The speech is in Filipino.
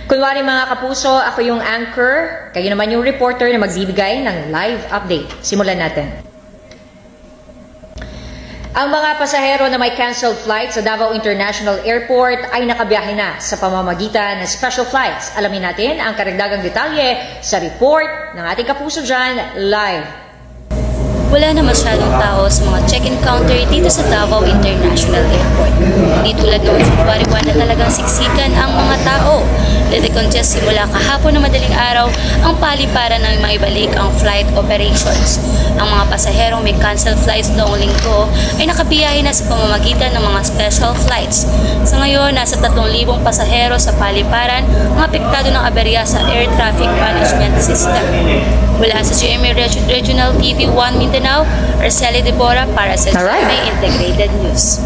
Kunwari mga kapuso, ako yung anchor, kayo naman yung reporter na magbibigay ng live update. Simulan natin. Ang mga pasahero na may canceled flight sa Davao International Airport ay nakabiyahe na sa pamamagitan ng special flights. Alamin natin ang karagdagang detalye sa report ng ating kapuso dyan live. Wala na masyadong tao sa mga check-in counter dito sa Davao International Airport. Di tulad noong February 1 na talagang siksikan ang mga tao. Nade-congest simula kahapon na madaling araw ang paliparan ng maibalik ang flight operations. Ang mga pasaherong may cancel flights noong linggo ay nakabiyahe na sa pamamagitan ng mga special flights. Sa ngayon, nasa 3,000 pasahero sa paliparan ang apektado ng aberya sa Air Traffic Management System. Mula sa GMA Regional TV 1 Mindanao, Arceli Deborah para sa GMA Integrated News.